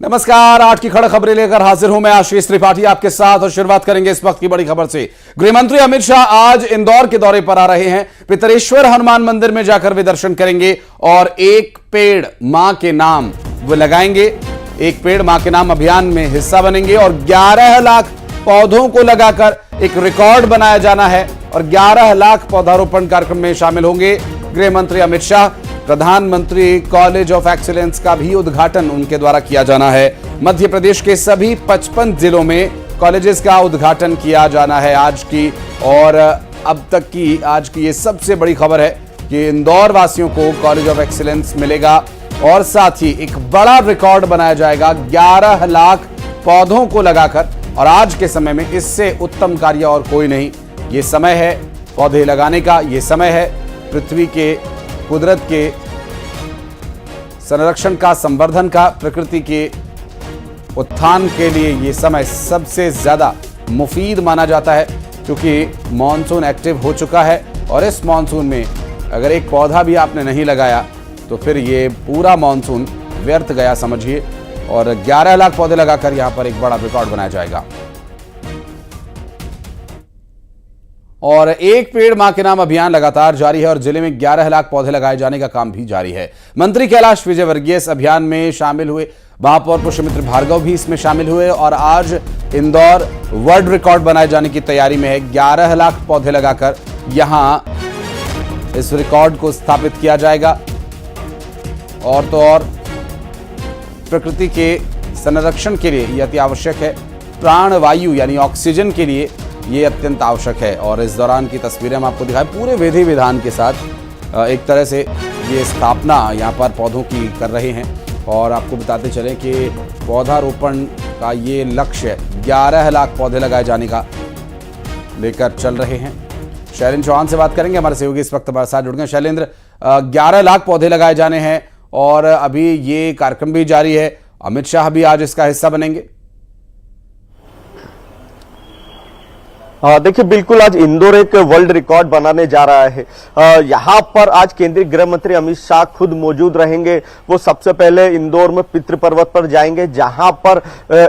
नमस्कार, आज की खड़ी खबरें लेकर हाजिर हूं मैं आशीष त्रिपाठी आपके साथ और शुरुआत करेंगे इस वक्त की बड़ी खबर से। गृहमंत्री अमित शाह आज इंदौर के दौरे पर आ रहे हैं। पितरेश्वर हनुमान मंदिर में जाकर वे दर्शन करेंगे और एक पेड़ मां के नाम वो लगाएंगे। एक पेड़ मां के नाम अभियान में हिस्सा बनेंगे और 11 लाख पौधों को लगाकर एक रिकॉर्ड बनाया जाना है और 11 लाख पौधारोपण कार्यक्रम में शामिल होंगे गृह मंत्री अमित शाह। प्रधानमंत्री कॉलेज ऑफ एक्सीलेंस का भी उद्घाटन उनके द्वारा किया जाना है। मध्य प्रदेश के सभी 55 जिलों में कॉलेजेस का उद्घाटन किया जाना है आज की। और अब तक की आज की ये सबसे बड़ी खबर है कि इंदौर वासियों को कॉलेज ऑफ एक्सीलेंस मिलेगा और साथ ही एक बड़ा रिकॉर्ड बनाया जाएगा 11 लाख पौधों को लगाकर। और आज के समय में इससे उत्तम कार्य और कोई नहीं। ये समय है पौधे लगाने का, ये समय है पृथ्वी के, कुदरत के संरक्षण का, संवर्धन का, प्रकृति के उत्थान के लिए ये समय सबसे ज्यादा मुफीद माना जाता है क्योंकि मॉनसून एक्टिव हो चुका है। और इस मॉनसून में अगर एक पौधा भी आपने नहीं लगाया तो फिर ये पूरा मॉनसून व्यर्थ गया समझिए। और 11 लाख पौधे लगाकर यहां पर एक बड़ा रिकॉर्ड बनाया जाएगा। और एक पेड़ मां के नाम अभियान लगातार जारी है और जिले में 11 लाख पौधे लगाए जाने का काम भी जारी है। मंत्री कैलाश विजयवर्गीय इस अभियान में शामिल हुए। महापौर पुष्यमित्र भार्गव भी इसमें शामिल हुए और आज इंदौर वर्ल्ड रिकॉर्ड बनाए जाने की तैयारी में है। 11 लाख पौधे लगाकर यहां इस रिकॉर्ड को स्थापित किया जाएगा। और तो और प्रकृति के संरक्षण के लिए यह अति आवश्यक है। प्राणवायु यानी ऑक्सीजन के लिए ये अत्यंत आवश्यक है। और इस दौरान की तस्वीरें हम आपको दिखाएं पूरे विधि विधान के साथ। एक तरह से ये स्थापना यहाँ पर पौधों की कर रहे हैं। और आपको बताते चलें कि पौधारोपण का ये लक्ष्य 11 लाख पौधे लगाए जाने का लेकर चल रहे हैं। शैलेंद्र चौहान से बात करेंगे, हमारे सहयोगी इस वक्त हमारे साथ जुड़ गए। शैलेंद्र, 11 लाख पौधे लगाए जाने हैं और अभी ये कार्यक्रम भी जारी है। अमित शाह भी आज इसका हिस्सा बनेंगे। देखिए, बिल्कुल आज इंदौर एक वर्ल्ड रिकॉर्ड बनाने जा रहा है। यहाँ पर आज केंद्रीय गृह मंत्री अमित शाह खुद मौजूद रहेंगे। वो सबसे पहले इंदौर में पितृ पर्वत पर जाएंगे, जहां पर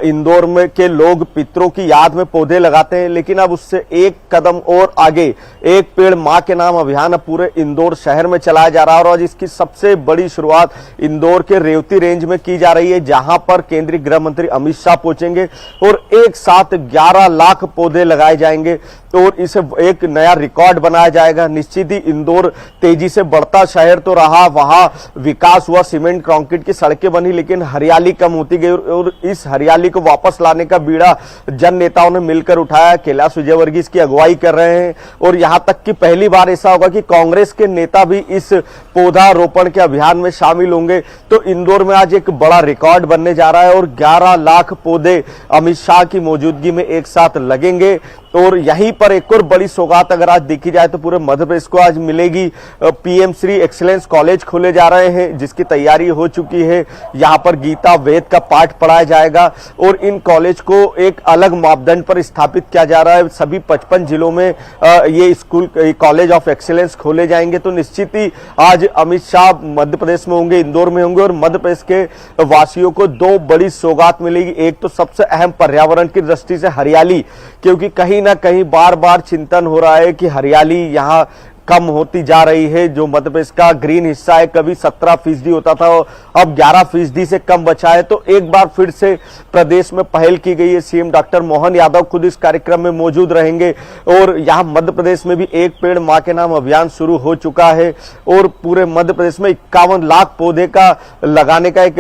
इंदौर में के लोग पितरों की याद में पौधे लगाते हैं। लेकिन अब उससे एक कदम और आगे एक पेड़ मां के नाम अभियान अब पूरे इंदौर शहर में चलाया जा रहा है। और आज इसकी सबसे बड़ी शुरुआत इंदौर के रेवती रेंज में की जा रही है, जहां पर केंद्रीय गृह मंत्री अमित शाह पहुंचेंगे और एक साथ 11 लाख पौधे लगाए जाएंगे और इसे एक नया रिकॉर्ड बनाया जाएगा। निश्चित ही इंदौर तेजी से बढ़ता शहर तो रहा, वहां विकास हुआ, सीमेंट कंक्रीट की सड़कें बनी, लेकिन हरियाली कम होती गई। और इस हरियाली को वापस लाने का बीड़ा जन नेताओं ने मिलकर उठाया। कैलाश विजयवर्गीय इसकी अगुवाई कर रहे हैं और यहां तक कि पहली बार ऐसा होगा कि कांग्रेस के नेता भी इस पौधारोपण के अभियान में शामिल होंगे। तो इंदौर में आज एक बड़ा रिकॉर्ड बनने जा रहा है और 11 लाख पौधे अमित शाह की मौजूदगी में एक साथ लगेंगे। और यहीं पर एक और बड़ी सौगात अगर आज देखी जाए तो पूरे मध्य प्रदेश को आज मिलेगी। पीएम श्री एक्सीलेंस कॉलेज खोले जा रहे हैं, जिसकी तैयारी हो चुकी है। यहां पर गीता वेद का पाठ पढ़ाया जाएगा और इन कॉलेज को एक अलग मापदंड पर स्थापित किया जा रहा है। सभी 55 जिलों में ये स्कूल कॉलेज ऑफ एक्सीलेंस खोले जाएंगे। तो निश्चित ही आज अमित शाह मध्य प्रदेश में होंगे, इंदौर में होंगे और मध्य प्रदेश के वासियों को दो बड़ी सौगात मिलेगी। एक तो सबसे अहम पर्यावरण की दृष्टि से हरियाली, क्योंकि कहीं ना कहीं बार बार चिंतन हो रहा है कि हरियाली यहां कम होती जा रही है। जो मध्य प्रदेश का ग्रीन हिस्सा है, कभी 17% होता था, अब 11% से कम बचा है। तो एक बार फिर से प्रदेश में पहल की गई है। सीएम डॉक्टर मोहन यादव खुद इस कार्यक्रम में मौजूद रहेंगे और यहां मध्य प्रदेश में भी एक पेड़ मां के नाम अभियान शुरू हो चुका है और पूरे मध्य प्रदेश में 51 लाख पौधे का लगाने का एक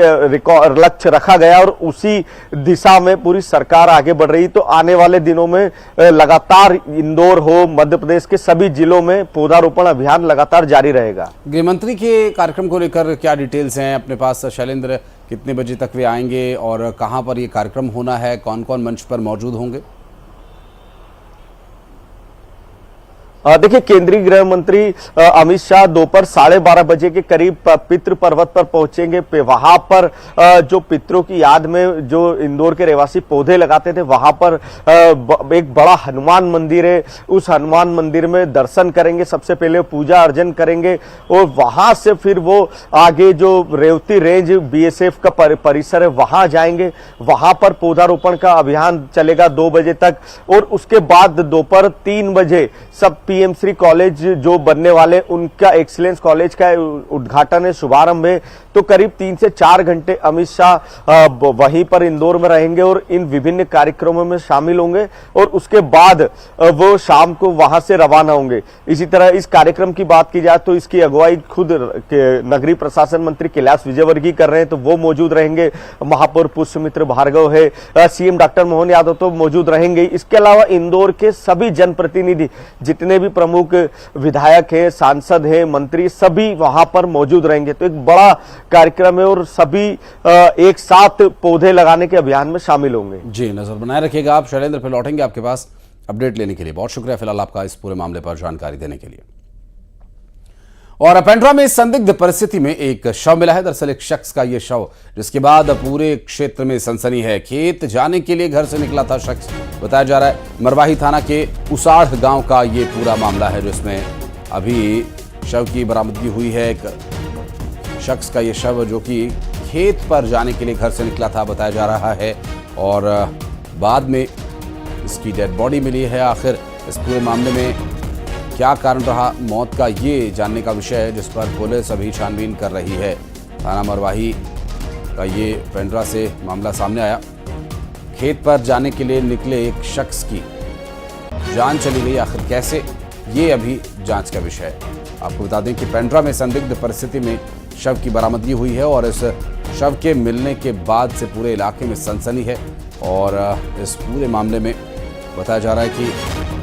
लक्ष्य रखा गया और उसी दिशा में पूरी सरकार आगे बढ़ रही। तो आने वाले दिनों में लगातार इंदौर हो, मध्य प्रदेश के सभी जिलों में पौधारोपण अभियान लगातार जारी रहेगा। गृहमंत्री के कार्यक्रम को लेकर क्या डिटेल्स हैं अपने पास शैलेंद्र? कितने बजे तक वे आएंगे और कहां पर ये कार्यक्रम होना है? कौन कौन मंच पर मौजूद होंगे? देखिए, केंद्रीय गृह मंत्री अमित शाह दोपहर 12:30 बजे के करीब पितृ पर्वत पर पहुंचेंगे। वहां पर जो पितरों की याद में जो इंदौर के रहवासी पौधे लगाते थे, वहां पर एक बड़ा हनुमान मंदिर है। उस हनुमान मंदिर में दर्शन करेंगे, सबसे पहले पूजा अर्चन करेंगे और वहां से फिर वो आगे जो रेवती रेंज बीएसएफ का परिसर है वहां जाएंगे। वहां पर पौधारोपण का अभियान चलेगा 2 बजे तक और उसके बाद दोपहर 3 बजे सब पीएम श्री कॉलेज जो बनने वाले उनका एक्सीलेंस कॉलेज का उद्घाटन है, शुभारंभ है। तो करीब 3 से 4 घंटे अमित शाह वहीं पर इंदौर में रहेंगे और इन विभिन्न कार्यक्रमों में शामिल होंगे और उसके बाद वो शाम को वहां से रवाना होंगे। इसी तरह इस कार्यक्रम की बात की जाए तो इसकी अगुवाई खुद नगरीय प्रशासन मंत्री कैलाश विजयवर्गीय कर रहे हैं, तो वो मौजूद रहेंगे। महापौर पुष्यमित्र भार्गव है, सीएम डॉक्टर मोहन यादव तो मौजूद रहेंगे। इसके अलावा इंदौर के सभी जनप्रतिनिधि, जितने भी प्रमुख विधायक है, सांसद है, मंत्री, सभी वहां पर मौजूद रहेंगे। तो एक बड़ा कार्यक्रम है और सभी एक साथ पौधे लगाने के अभियान में शामिल होंगे। जी, नजर बनाए रखिएगा आप। शैलेंद्र, फिर लौटेंगे आपके पास अपडेट लेने के लिए। बहुत शुक्रिया फिलहाल आपका इस पूरे मामले पर जानकारी देने के लिए। और पेंड्रा में संदिग्ध परिस्थिति में एक शव मिला है। दरअसल एक शख्स का यह शव, जिसके बाद पूरे क्षेत्र में सनसनी है। खेत जाने के लिए घर से निकला था शख्स, बताया जा रहा है। मरवाही थाना के उसाढ़ गांव का ये पूरा मामला है, जिसमें अभी शव की बरामदगी हुई है। एक शख्स का ये शव जो कि खेत पर जाने के लिए घर से निकला था, बताया जा रहा है। और बाद में इसकी डेड बॉडी मिली है। आखिर इस पूरे मामले में क्या कारण रहा मौत का, ये जानने का विषय है, जिस पर पुलिस अभी छानबीन कर रही है। थाना मरवाही का ये पेंड्रा से मामला सामने आया। खेत पर जाने के लिए निकले एक शख्स की जान चली गई, आखिर कैसे, ये अभी जांच का विषय है। आपको बता दें कि पेंड्रा में संदिग्ध परिस्थिति में शव की बरामदगी हुई है और इस शव के मिलने के बाद से पूरे इलाके में सनसनी है। और इस पूरे मामले में बताया जा रहा है कि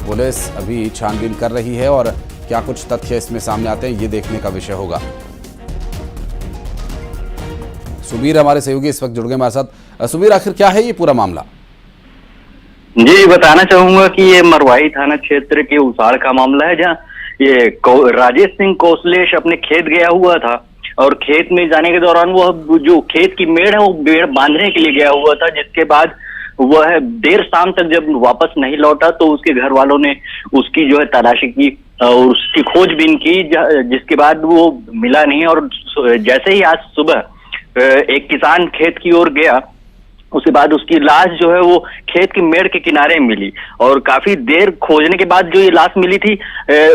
पुलिस अभी छानबीन कर रही है और क्या कुछ तथ्य इसमें सामने आते हैं, ये देखने का विषय होगा। सुबीर हमारे सहयोगी इस वक्त जुड़ गए हमारे साथ। सुबीर, आखिर क्या है ये पूरा मामला? जी, बताना चाहूंगा कि ये मरवाही थाना क्षेत्र के उसाड़ का मामला है, जहाँ ये राजेश सिंह कौशलेश अपने खेत गया हुआ था और खेत में जाने के दौरान वह जो खेत की मेड़ है वो मेड़ बांधने के लिए गया हुआ था। जिसके बाद वह देर शाम तक जब वापस नहीं लौटा तो उसके घर वालों ने उसकी जो है तलाशी की और उसकी खोजबीन की, जिसके बाद वो मिला नहीं। और जैसे ही आज सुबह एक किसान खेत की ओर गया, उसके बाद उसकी लाश जो है वो खेत की मेड़ के किनारे मिली और काफी देर खोजने के बाद जो ये लाश मिली थी,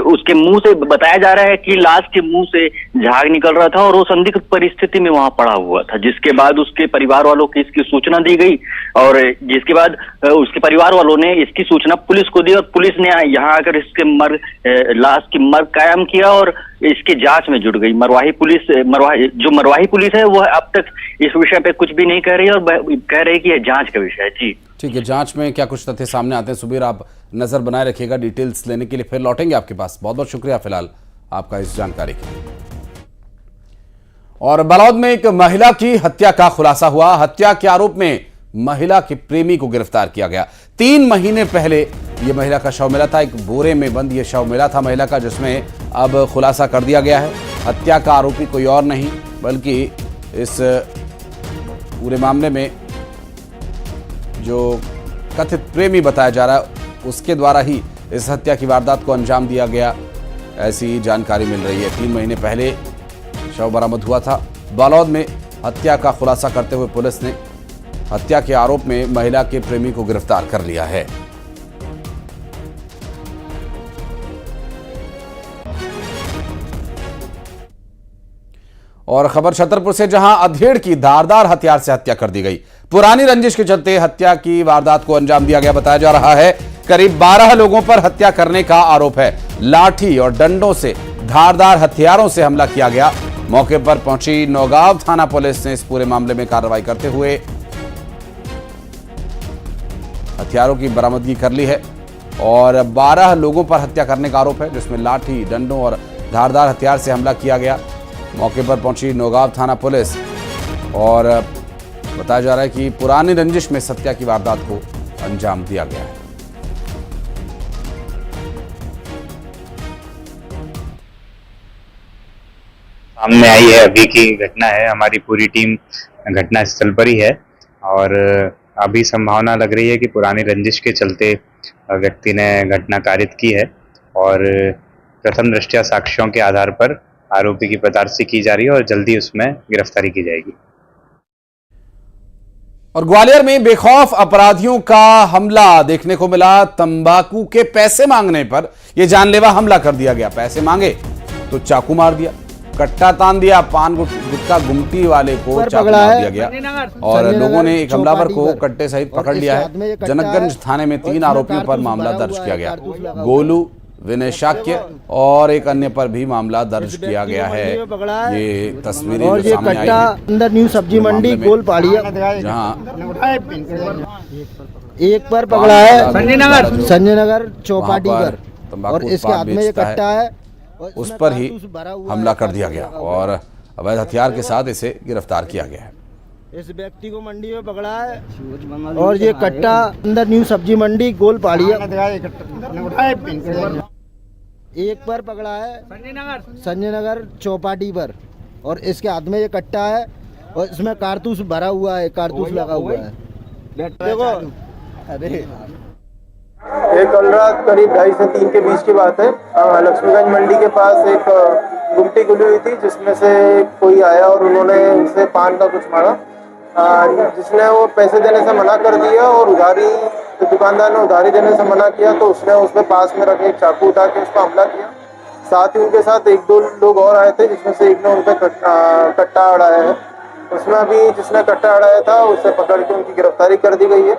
उसके मुंह से बताया जा रहा है कि लाश के मुंह से झाग निकल रहा था और वो संदिग्ध परिस्थिति में वहां पड़ा हुआ था। जिसके बाद उसके परिवार वालों को इसकी सूचना दी गई और जिसके बाद उसके परिवार वालों ने इसकी सूचना पुलिस को दी और पुलिस ने यहाँ आकर इसके लाश की मर्ग कायम किया और इसकी जांच में जुट गई। मरवाही पुलिस है वह अब तक इस विषय पे कुछ भी नहीं कह रही और कह रही कि यह जांच का विषय है। जी ठीक है, जांच में क्या कुछ तथ्य सामने आते हैं सुबीर, आप नजर बनाए रखिएगा। डिटेल्स लेने के लिए फिर लौटेंगे आपके पास। बहुत बहुत शुक्रिया फिलहाल आपका इस जानकारी के लिए। और बलौद में एक महिला की हत्या का खुलासा हुआ। हत्या के आरोप में महिला के प्रेमी को गिरफ्तार किया गया। 3 महीने पहले यह महिला का शव मिला था, एक बोरे में बंद यह शव मिला था महिला का, जिसमें अब खुलासा कर दिया गया है। हत्या का आरोपी कोई और नहीं बल्कि इस पूरे मामले में जो कथित प्रेमी बताया जा रहा है उसके द्वारा ही इस हत्या की वारदात को अंजाम दिया गया, ऐसी जानकारी मिल रही है। 3 महीने पहले शव बरामद हुआ था। बालौद में हत्या का खुलासा करते हुए पुलिस ने हत्या के आरोप में महिला के प्रेमी को गिरफ्तार कर लिया है। और खबर छतरपुर से, जहां अधेड़ की धारदार हथियार से हत्या कर दी गई। पुरानी रंजिश के चलते हत्या की वारदात को अंजाम दिया गया, बताया जा रहा है। करीब 12 लोगों पर हत्या करने का आरोप है। लाठी और डंडों से, धारदार हथियारों से हमला किया गया। मौके पर पहुंची नौगांव थाना पुलिस ने इस पूरे मामले में कार्रवाई करते हुए हथियारों की बरामदगी कर ली है। और 12 लोगों पर हत्या करने का आरोप है, जिसमें लाठी, डंडों और धारदार हथियार से हमला किया गया। मौके पर पहुंची नौगांव थाना पुलिस और बताया जा रहा है कि पुरानी रंजिश में हत्या की वारदात को अंजाम दिया गया है। सामने आई है। अभी की घटना है, हमारी पूरी टीम घटना स्थल पर ही है और अभी संभावना लग रही है कि पुरानी रंजिश के चलते व्यक्ति ने घटना कारित की है और प्रथम दृष्टया साक्ष्यों के आधार पर आरोपी की पड़ताल की जा रही है और जल्दी उसमें गिरफ्तारी की जाएगी। और ग्वालियर में बेखौफ अपराधियों का हमला देखने को मिला। तंबाकू के पैसे मांगने पर यह जानलेवा हमला कर दिया गया। पैसे मांगे तो चाकू मार दिया, कट्टा तान दिया, पान गुटखा गुमटी वाले को चाकू मार दिया गया और लोगों ने एक हमलावर को कट्टे सहित पकड़ लिया है। जनकगंज थाने में 3 आरोपियों पर मामला दर्ज किया गया। गोलू, विनय शाक्य और एक अन्य पर भी मामला दर्ज किया गया है। ये तस्वीरें और ये सामने आई कट्टा हैं अंदर न्यू सब्जी मंडी गोलपाड़िया, जहां एक पर पकड़ा है संजय नगर वहां चौपाटी पर पर तंबाकू और इसके उत्पाद हाथ में ये बेचता कट्टा है और उस इसमें पर ही कारतूस भरा हुआ हमला है, कर दिया गया और अवैध हथियार के साथ इसे गिरफ्तार किया गया है। इस व्यक्ति को मंडी में पकड़ा है और ये कट्टा अंदर न्यू सब्जी मंडी गोलपाड़िया, एक पर पकड़ा है संजय नगर चौपाटी पर और इसके हाथ में ये कट्टा है और इसमें कारतूस भरा हुआ है, कारतूस लगा हुआ है। देखो अरे ये कल रात करीब 2:30 से 3 के बीच की बात है। लक्ष्मीगंज मंडी के पास एक गुमटी खुली हुई थी जिसमें से कोई आया और उन्होंने उनसे पान का कुछ मांगा, जिसने वो पैसे देने से मना कर दिया और उधारी दुकानदार ने उधारी देने से मना किया तो उसने उसके पास में रखे एक चाकू उठा के उस पर हमला किया। साथ ही उनके साथ 1-2 लोग और आए थे जिसमें से एक ने उन पर कट्टा अड़ाया है। उसमें अभी जिसने कट्टा अड़ाया था उसे पकड़ के उनकी गिरफ्तारी कर दी गई है।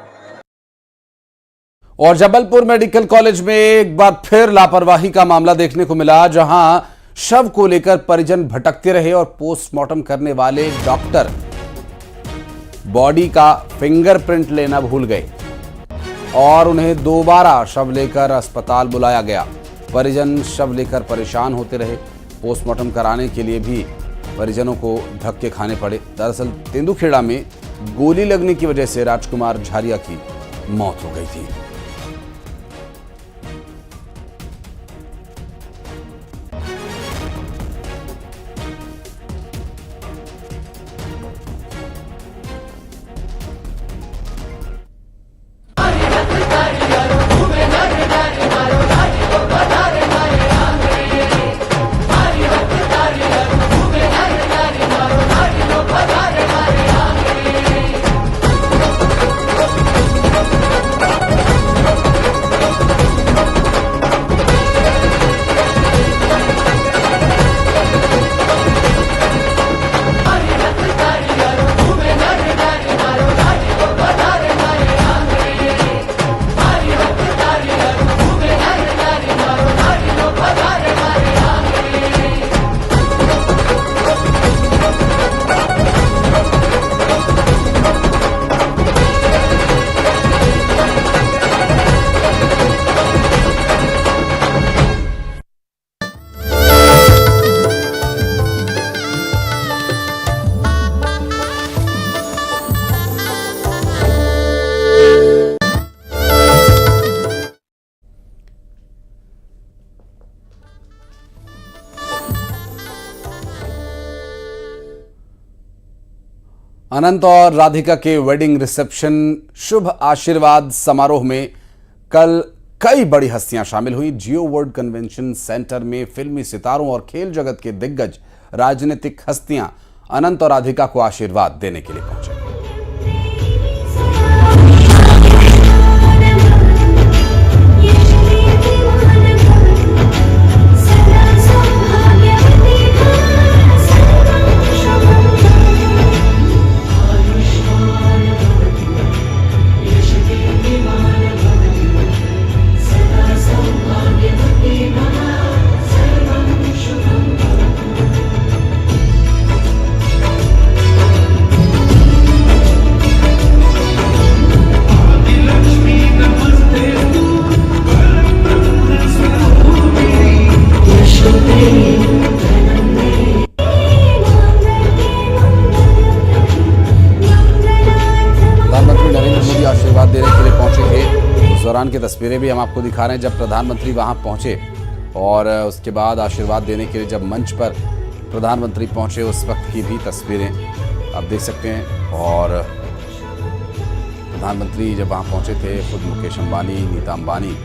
और जबलपुर मेडिकल कॉलेज में एक बार फिर लापरवाही का मामला देखने को मिला, जहां शव को लेकर परिजन भटकते रहे और पोस्टमार्टम करने वाले डॉक्टर बॉडी का फिंगरप्रिंट लेना भूल गए और उन्हें दोबारा शव लेकर अस्पताल बुलाया गया। परिजन शव लेकर परेशान होते रहे। पोस्टमार्टम कराने के लिए भी परिजनों को धक्के खाने पड़े। दरअसल तेंदुखेड़ा में गोली लगने की वजह से राजकुमार झारिया की मौत हो गई थी। अनंत और राधिका के वेडिंग रिसेप्शन शुभ आशीर्वाद समारोह में कल कई बड़ी हस्तियां शामिल हुई। जियो वर्ल्ड कन्वेंशन सेंटर में फिल्मी सितारों और खेल जगत के दिग्गज राजनीतिक हस्तियां अनंत और राधिका को आशीर्वाद देने के लिए पहुंचे। आशीर्वाद देने के लिए पहुंचे थे। उस दौरान की तस्वीरें भी हम आपको दिखा रहे हैं जब प्रधानमंत्री वहां पहुंचे और उसके बाद आशीर्वाद देने के लिए जब मंच पर प्रधानमंत्री पहुंचे उस वक्त की भी तस्वीरें आप देख सकते हैं। और प्रधानमंत्री जब वहां पहुंचे थे, खुद मुकेश अंबानी, नीता अंबानी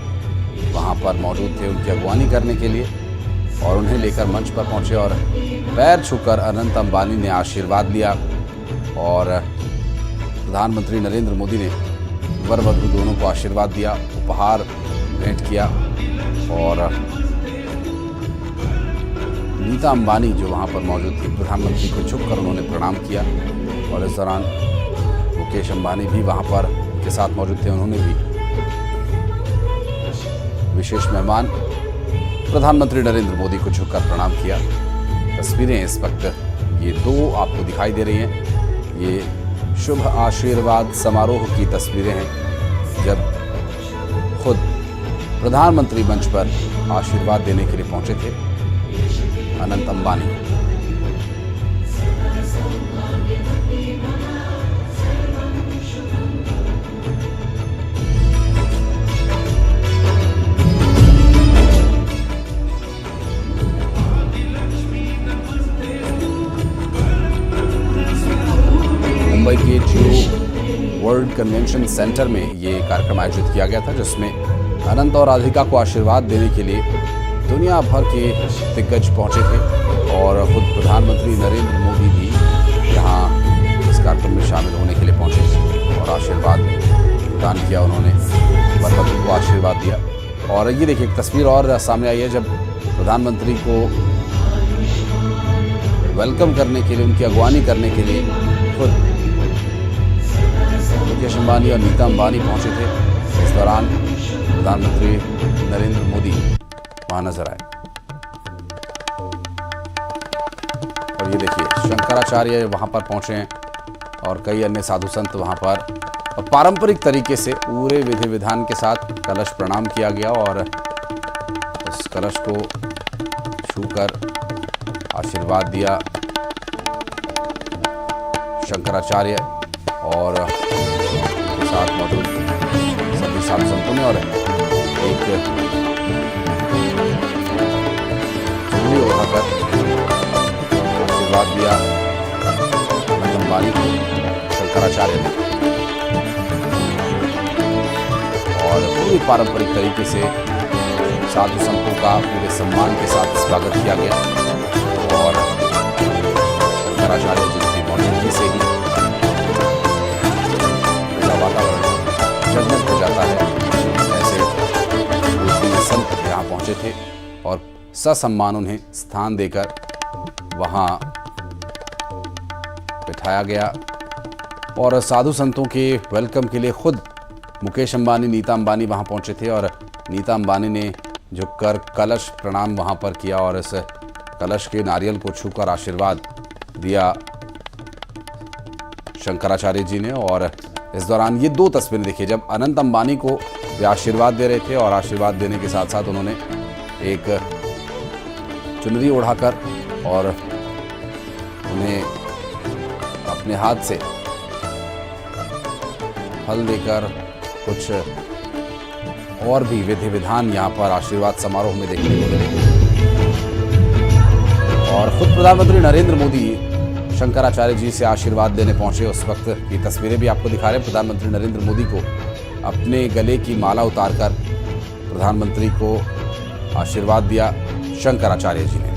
वहां पर मौजूद थे उनकी अगवानी करने के लिए, और उन्हें लेकर मंच पर पहुंचे और पैर छूकर अनंत अंबानी ने आशीर्वाद लिया। और प्रधानमंत्री नरेंद्र मोदी ने वर वधू दोनों को आशीर्वाद दिया, उपहार भेंट किया। और नीता अंबानी जो वहां पर मौजूद थी, प्रधानमंत्री को झुककर उन्होंने प्रणाम किया। और इस दौरान मुकेश अंबानी भी वहां पर उनके साथ मौजूद थे, उन्होंने भी विशेष मेहमान प्रधानमंत्री नरेंद्र मोदी को झुककर प्रणाम किया। तस्वीरें इस वक्त ये दो आपको दिखाई दे रही हैं। ये शुभ आशीर्वाद समारोह की तस्वीरें हैं, जब खुद प्रधानमंत्री मंच पर आशीर्वाद देने के लिए पहुंचे थे अनंत अंबानी। मुंबई के जियो वर्ल्ड कन्वेंशन सेंटर में ये कार्यक्रम आयोजित किया गया था, जिसमें अनंत और राधिका को आशीर्वाद देने के लिए दुनिया भर के दिग्गज पहुंचे थे। और खुद प्रधानमंत्री नरेंद्र मोदी भी यहाँ इस कार्यक्रम में शामिल होने के लिए पहुंचे थे और आशीर्वाद प्रदान किया। उन्होंने वर वधू को आशीर्वाद दिया। और ये देखिए एक तस्वीर और सामने आई है, जब प्रधानमंत्री को वेलकम करने के लिए, उनकी अगवानी करने के लिए खुद मुकेश अंबानी और नीता अंबानी पहुंचे थे। इस दौरान प्रधानमंत्री नरेंद्र मोदी वहां नजर आए। और ये देखिए शंकराचार्य वहां पर पहुंचे हैं और कई अन्य साधु संत वहां पर, और पारंपरिक तरीके से पूरे विधि विधान के साथ कलश प्रणाम किया गया। और उस कलश को छूकर आशीर्वाद दिया शंकराचार्य और उनके साथ मौजूद सभी साधु संतों ने। और एक चुन्नी उठाकर आशीर्वाद दिया अनंत अंबानी को शंकराचार्य ने। और पूरी पारंपरिक तरीके से साधु संतों का पूरे सम्मान के साथ स्वागत किया गया। और शंकराचार्य जी की मौजूदगी से ही पूरा वातावरण जगमग हो जाता है। ऐसे संत यहाँ पहुँचे थे और ससम्मान उन्हें स्थान देकर वहाँ बिठाया गया। और साधु संतों के वेलकम के लिए खुद मुकेश अंबानी, नीता अंबानी वहाँ पहुँचे थे। और नीता अंबानी ने झुककर कलश प्रणाम वहाँ पर किया और इस कलश के नारियल को छूकर आशीर्वाद दिया शंकराचार्य जी ने। और इस दौरान ये दो तस्वीरें देखिए, जब अनंत अंबानी को वे आशीर्वाद दे रहे थे और आशीर्वाद देने के साथ साथ उन्होंने एक चुनरी ओढ़ाकर और उन्हें अपने हाथ से फल देकर कुछ और भी विधि विधान यहाँ पर आशीर्वाद समारोह में देखने को मिले। और खुद प्रधानमंत्री नरेंद्र मोदी शंकराचार्य जी से आशीर्वाद देने पहुंचे उस वक्त की तस्वीरें भी आपको दिखा रहे हैं। प्रधानमंत्री नरेंद्र मोदी को अपने गले की माला उतारकर प्रधानमंत्री को आशीर्वाद दिया शंकराचार्य जी ने।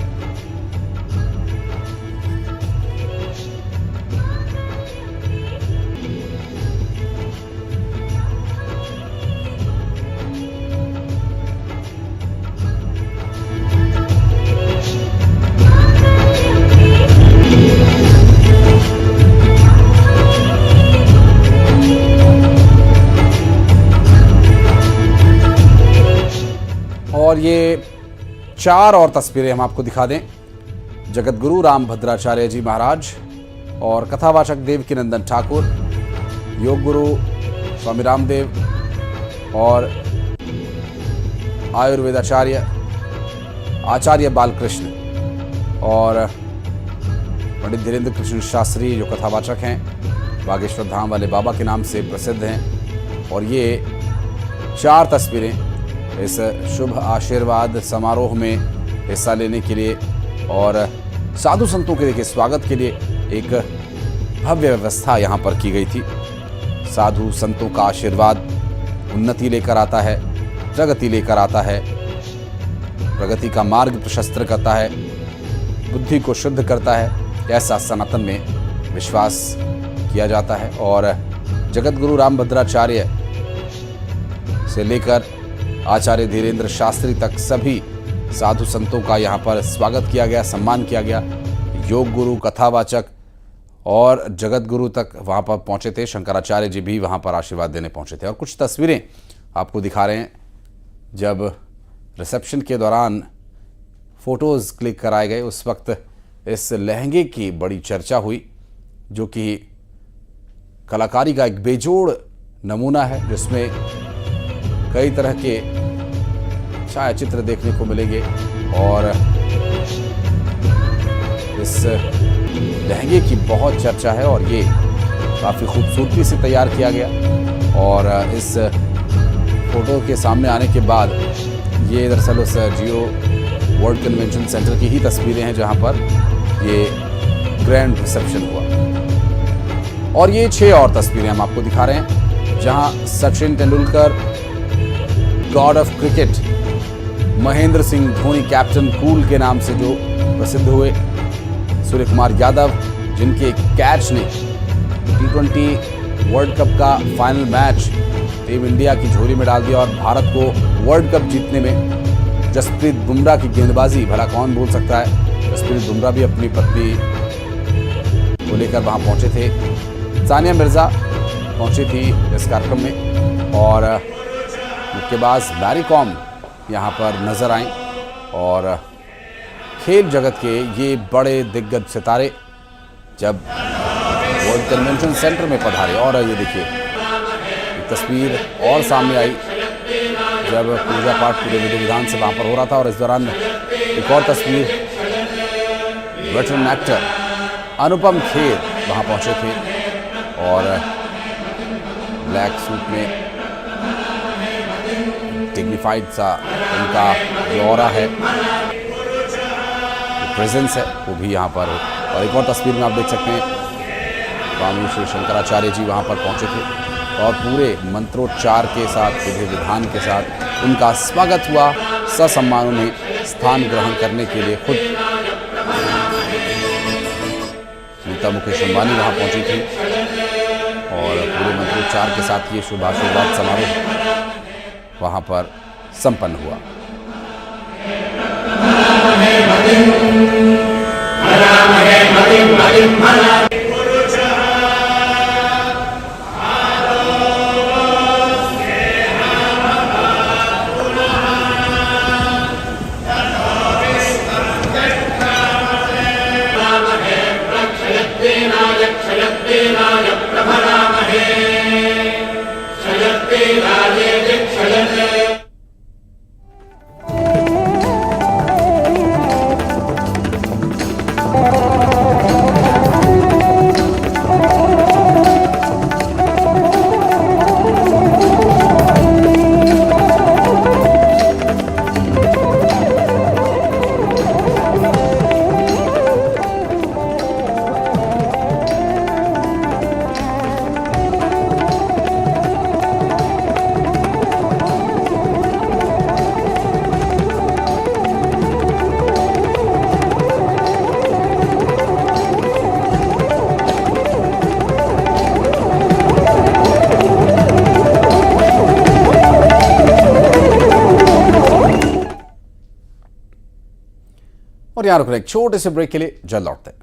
और ये चार और तस्वीरें हम आपको दिखा दें। जगतगुरु राम भद्राचार्य जी महाराज और कथावाचक देवकीनंदन ठाकुर, योग गुरु स्वामी रामदेव और आयुर्वेदाचार्य आचार्य बालकृष्ण और पंडित धीरेन्द्र कृष्ण शास्त्री जो कथावाचक हैं, बागेश्वर धाम वाले बाबा के नाम से प्रसिद्ध हैं। और ये चार तस्वीरें इस शुभ आशीर्वाद समारोह में हिस्सा लेने के लिए और साधु संतों के देखिए स्वागत के लिए एक भव्य व्यवस्था यहाँ पर की गई थी। साधु संतों का आशीर्वाद उन्नति लेकर आता है, प्रगति लेकर आता है, प्रगति का मार्ग प्रशस्त करता है, बुद्धि को शुद्ध करता है, ऐसा सनातन में विश्वास किया जाता है। और जगत गुरु रामभद्राचार्य से लेकर आचार्य धीरेन्द्र शास्त्री तक सभी साधु संतों का यहाँ पर स्वागत किया गया, सम्मान किया गया। योग गुरु, कथावाचक और जगत गुरु तक वहाँ पर पहुँचे थे। शंकराचार्य जी भी वहाँ पर आशीर्वाद देने पहुँचे थे। और कुछ तस्वीरें आपको दिखा रहे हैं जब रिसेप्शन के दौरान फ़ोटोज़ क्लिक कराए गए। उस वक्त इस लहंगे की बड़ी चर्चा हुई, जो कि कलाकारी का एक बेजोड़ नमूना है, जिसमें कई तरह के छायाचित्र देखने को मिलेंगे। और इस लहंगे की बहुत चर्चा है और ये काफ़ी खूबसूरती से तैयार किया गया। और इस फोटो के सामने आने के बाद ये दरअसल उस जियो वर्ल्ड कन्वेंशन सेंटर की ही तस्वीरें हैं जहां पर ये ग्रैंड रिसेप्शन हुआ। और ये 6 और तस्वीरें हम आपको दिखा रहे हैं जहां Sachin Tendulkar, God of cricket, Mahendra Singh Dhoni captain cool के नाम से जो प्रसिद्ध हुए, सूर्य कुमार यादव जिनके कैच ने T20 वर्ल्ड कप का फाइनल मैच टीम इंडिया की झोली में डाल दिया और भारत को वर्ल्ड कप जीतने में जसप्रीत बुमराह की गेंदबाजी, भला कौन भूल सकता है। जसप्रीत बुमराह भी अपनी पत्नी को लेकर वहां पहुंचे थे। सानिया मिर्जा पहुंची थी इस कार्यक्रम में और मुक्केबाज मैरी कॉम यहाँ पर नजर आए। और खेल जगत के ये बड़े दिग्गज सितारे जब वर्ल्ड कन्वेंशन सेंटर में पधारे। और ये देखिए तस्वीर और सामने आई जब पूजा पाठ पूरे विधि विधान से वहाँ पर हो रहा था। और इस दौरान एक और तस्वीर, वेटरन एक्टर अनुपम खेर वहाँ पहुँचे थे और ब्लैक सूट में डिग्निफाइड सा उनका जो ऑरा है, प्रेजेंस है, वो भी यहाँ पर है। और एक और तस्वीर में आप देख सकते हैं स्वामी श्री शंकराचार्य जी वहाँ पर पहुँचे थे और पूरे मंत्रोच्चार के साथ, विधि विधान के साथ उनका स्वागत हुआ। ससम्मान उन्हें स्थान ग्रहण करने के लिए खुद नीता मुकेश अंबानी वहाँ पहुँची थी और पूरे मंत्रोच्चार के साथ ये शुभ आशीर्वाद समारोह वहाँ पर संपन्न हुआ। और यहाँ रुक रहे एक छोटे से ब्रेक के लिए, जल्द लौटते हैं।